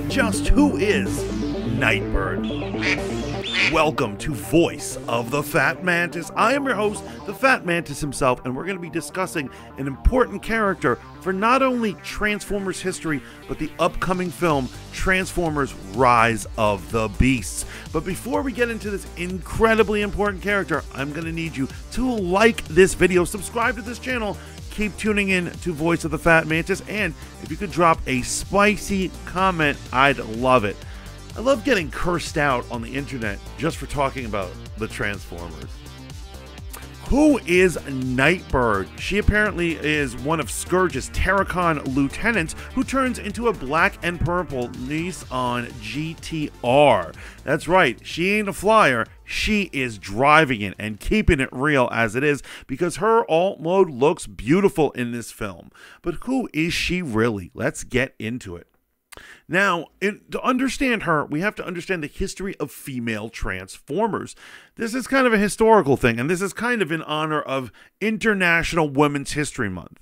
Just who is Nightbird? Welcome to Voice of the Fat Mantis. I am your host, the Fat Mantis himself, and we're going to be discussing an important character for not only Transformers history, but the upcoming film, Transformers Rise of the Beasts. But before we get into this incredibly important character, I'm going to need you to like this video, subscribe to this channel, keep tuning in to Voice of the Fat Mantis, and if you could drop a spicy comment, I'd love it. I love getting cursed out on the internet just for talking about the Transformers. Who is Nightbird? She apparently is one of Scourge's Terracon lieutenants who turns into a black and purple Nissan GTR. That's right, she ain't a flyer, she is driving it and keeping it real as it is because her alt mode looks beautiful in this film. But who is she really? Let's get into it. Now, to understand her, we have to understand the history of female Transformers. This is kind of a historical thing, and this is kind of in honor of International Women's History Month.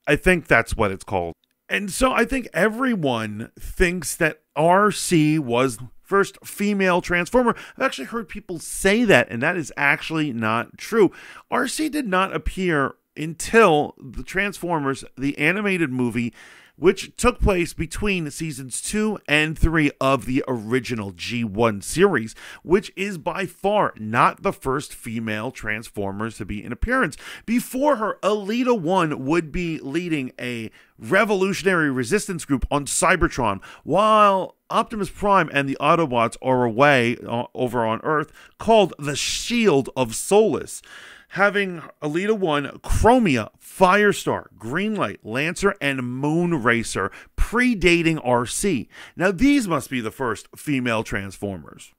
I think that's what it's called. And so I think everyone thinks that Arcee was the first female Transformer. I've actually heard people say that, and that is actually not true. Arcee did not appear until the Transformers, the animated movie, which took place between seasons 2 and 3 of the original G1 series, which is by far not the first female Transformers to be in appearance. Before her, Elita 1 would be leading a revolutionary resistance group on Cybertron, while Optimus Prime and the Autobots are away over on Earth, called the Shield of Solace, having Elita 1, Chromia, Firestar, Greenlight, Lancer, and Moonracer, predating Arcee. Now, these must be the first female Transformers.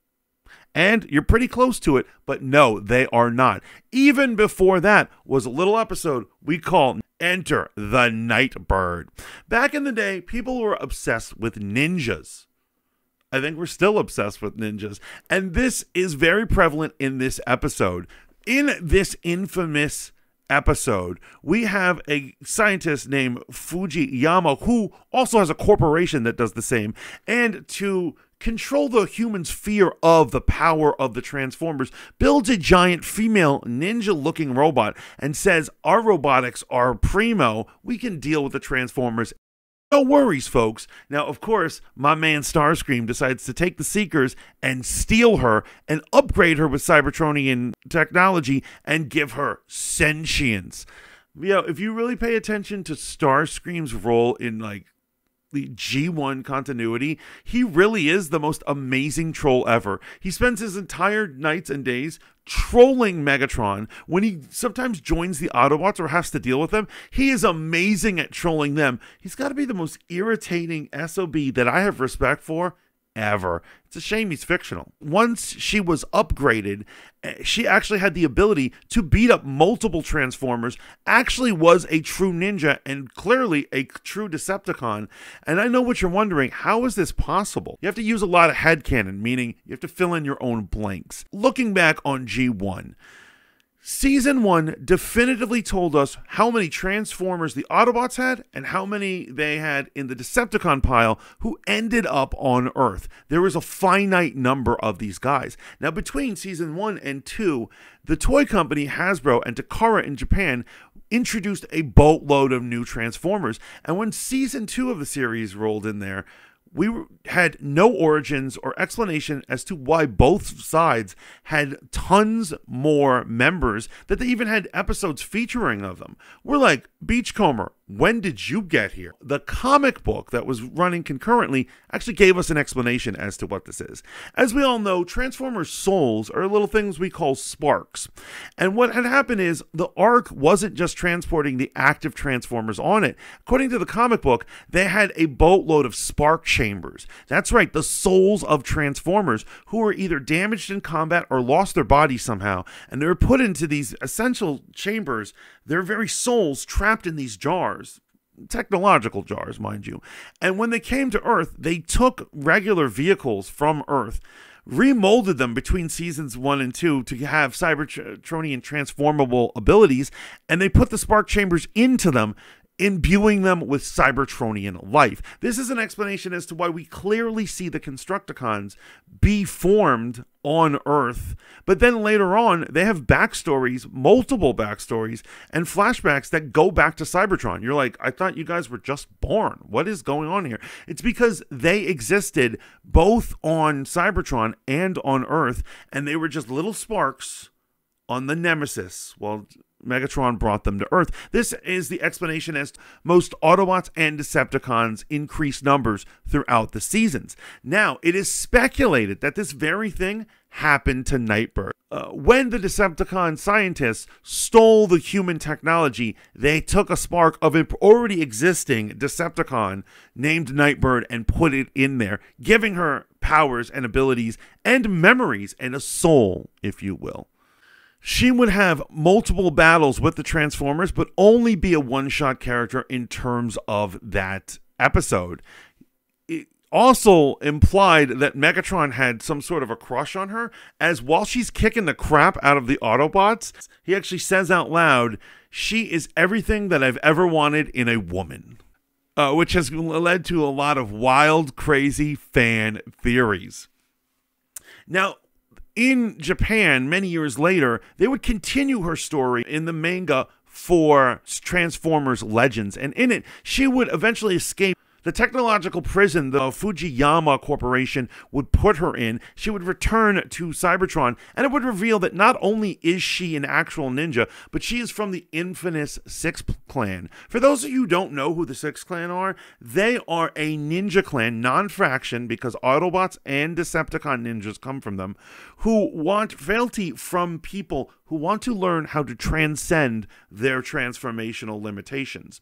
And you're pretty close to it, but no, they are not. Even before that was a little episode we call Enter the Nightbird. Back in the day, people were obsessed with ninjas. I think we're still obsessed with ninjas. And this is very prevalent in this episode. In this infamous episode, we have a scientist named Fujiyama who also has a corporation that does the same. And to control the humans' fear of the power of the Transformers, builds a giant female ninja-looking robot and says, our robotics are primo, we can deal with the Transformers. No worries, folks. Now, of course, my man Starscream decides to take the Seekers and steal her and upgrade her with Cybertronian technology and give her sentience. You know, if you really pay attention to Starscream's role in, like, the G1 continuity, he really is the most amazing troll ever. He spends his entire nights and days trolling Megatron. When he sometimes joins the Autobots or has to deal with them, he is amazing at trolling them. He's got to be the most irritating SOB that I have respect for ever. It's a shame he's fictional. Once she was upgraded, she actually had the ability to beat up multiple Transformers, actually was a true ninja and clearly a true Decepticon. And I know what you're wondering, how is this possible? You have to use a lot of headcanon, meaning you have to fill in your own blanks. Looking back on G1, Season 1 definitively told us how many Transformers the Autobots had and how many they had in the Decepticon pile who ended up on Earth. There was a finite number of these guys. Now, between Season 1 and 2, the toy company Hasbro and Takara in Japan introduced a boatload of new Transformers. And when Season 2 of the series rolled in there, we had no origins or explanation as to why both sides had tons more members, that they even had episodes featuring of them. We're like, Beachcomber, when did you get here? The comic book that was running concurrently actually gave us an explanation as to what this is. As we all know, Transformers' souls are little things we call sparks. And what had happened is the Ark wasn't just transporting the active Transformers on it. According to the comic book, they had a boatload of spark chambers. That's right, the souls of Transformers who were either damaged in combat or lost their bodies somehow. And they were put into these essential chambers, their very souls trapped in these jars. Technological jars, mind you. And when they came to Earth, they took regular vehicles from Earth, remolded them between seasons 1 and 2 to have Cybertronian transformable abilities, and they put the spark chambers into them imbuing them with Cybertronian life. This is an explanation as to why we clearly see the Constructicons be formed on Earth, but then later on, they have backstories, multiple backstories, and flashbacks that go back to Cybertron. You're like, I thought you guys were just born. What is going on here? It's because they existed both on Cybertron and on Earth, and they were just little sparks on the Nemesis. Well, Megatron brought them to Earth. This is the explanation as most Autobots and Decepticons increase numbers throughout the seasons. Now, it is speculated that this very thing happened to Nightbird. When the Decepticon scientists stole the human technology, they took a spark of an already existing Decepticon named Nightbird and put it in there, giving her powers and abilities and memories and a soul, if you will. She would have multiple battles with the Transformers, but only be a one-shot character in terms of that episode. It also implied that Megatron had some sort of a crush on her, as while she's kicking the crap out of the Autobots, he actually says out loud, "She is everything that I've ever wanted in a woman." Which has led to a lot of wild, crazy fan theories. Now, in Japan, many years later, they would continue her story in the manga for Transformers Legends. And in it, she would eventually escape the technological prison the Fujiyama Corporation would put her in. She would return to Cybertron, and it would reveal that not only is she an actual ninja, but she is from the infamous Six Clan. For those of you who don't know who the Six Clan are, they are a ninja clan, non-faction, because Autobots and Decepticon ninjas come from them, who want fealty from people who want to learn how to transcend their transformational limitations.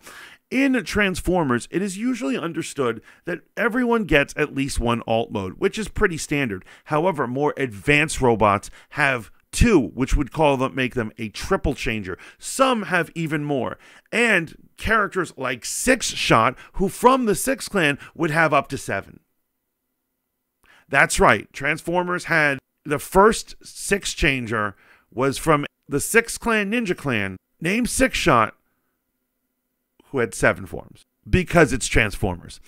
In Transformers, it is usually understood that everyone gets at least one alt mode, which is pretty standard. However, more advanced robots have two, which would make them a triple changer. Some have even more. And characters like Six Shot, who from the Six Clan would have up to 7. That's right. Transformers had the first Six Changer was from the Six Clan Ninja Clan, named Six Shot, who had 7 forms, because it's Transformers.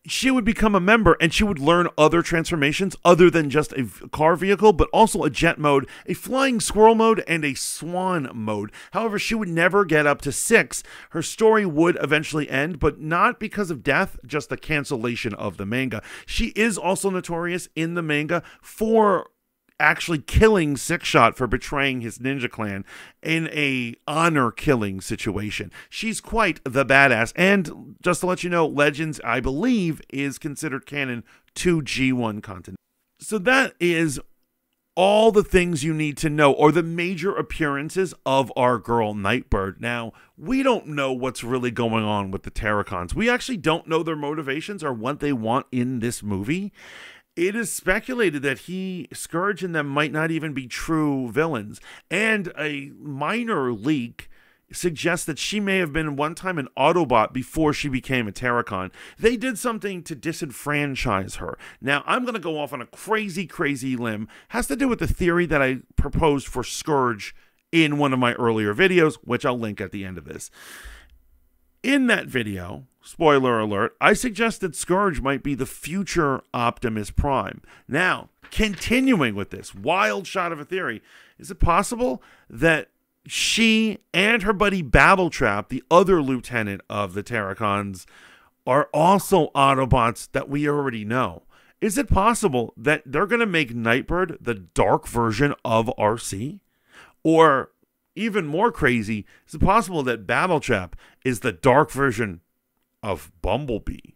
She would become a member, and she would learn other transformations other than just a car vehicle, but also a jet mode, a flying squirrel mode, and a swan mode. However, she would never get up to 6. Her story would eventually end, but not because of death, just the cancellation of the manga. She is also notorious in the manga for actually killing Six Shot for betraying his ninja clan in a honor killing situation. She's quite the badass. And just to let you know, Legends, I believe, is considered canon to G1 content. So that is all the things you need to know, or the major appearances of our girl Nightbird. Now, we don't know what's really going on with the Terracons. We actually don't know their motivations or what they want in this movie. It is speculated that Scourge and them might not even be true villains. And a minor leak suggests that she may have been one time an Autobot before she became a Terracon. They did something to disenfranchise her. Now, I'm going to go off on a crazy, crazy limb. Has to do with the theory that I proposed for Scourge in one of my earlier videos, which I'll link at the end of this. In that video, spoiler alert, I suggested Scourge might be the future Optimus Prime. Now, continuing with this wild shot of a theory, is it possible that she and her buddy Battletrap, the other lieutenant of the Terracons, are also Autobots that we already know? Is it possible that they're going to make Nightbird the dark version of arcee? Or even more crazy, is it possible that Battletrap is the dark version of Bumblebee?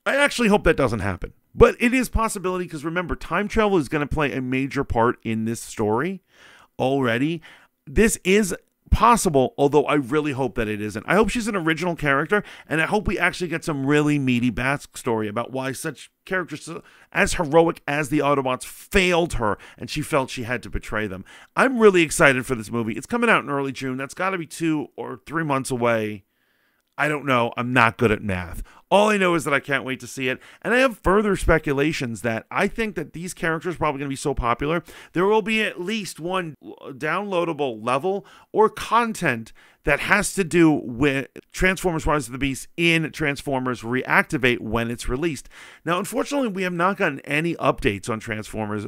I actually hope that doesn't happen. But it is a possibility, because remember, time travel is going to play a major part in this story already. This is possible, although I really hope that it isn't. I hope she's an original character, and I hope we actually get some really meaty backstory about why such characters as heroic as the Autobots failed her, and she felt she had to betray them. I'm really excited for this movie. It's coming out in early June. That's got to be 2 or 3 months away. I don't know. I'm not good at math. All I know is that I can't wait to see it, and I have further speculations that I think that these characters are probably going to be so popular, there will be at least one downloadable level or content that has to do with Transformers Rise of the Beast in Transformers Reactivate when it's released. Now, unfortunately, we have not gotten any updates on Transformers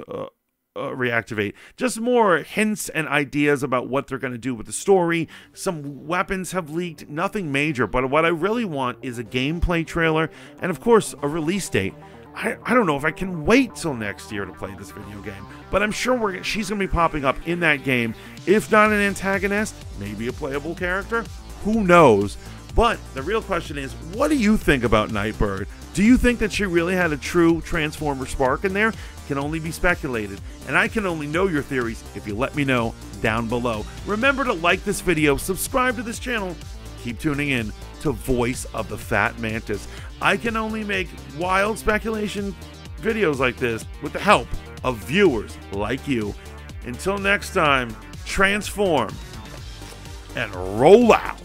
Reactivate. Just more hints and ideas about what they're going to do with the story. Some weapons have leaked, nothing major, but what I really want is a gameplay trailer and, of course, a release date. I don't know if I can wait till next year to play this video game, but I'm sure she's going to be popping up in that game. If not an antagonist, maybe a playable character. Who knows? But the real question is, what do you think about Nightbird? Do you think that she really had a true Transformer spark in there? Can only be speculated, and I can only know your theories if you let me know down below. Remember to like this video, subscribe to this channel, keep tuning in to Voice of the Fat Mantis. I can only make wild speculation videos like this with the help of viewers like you. Until next time, transform and roll out.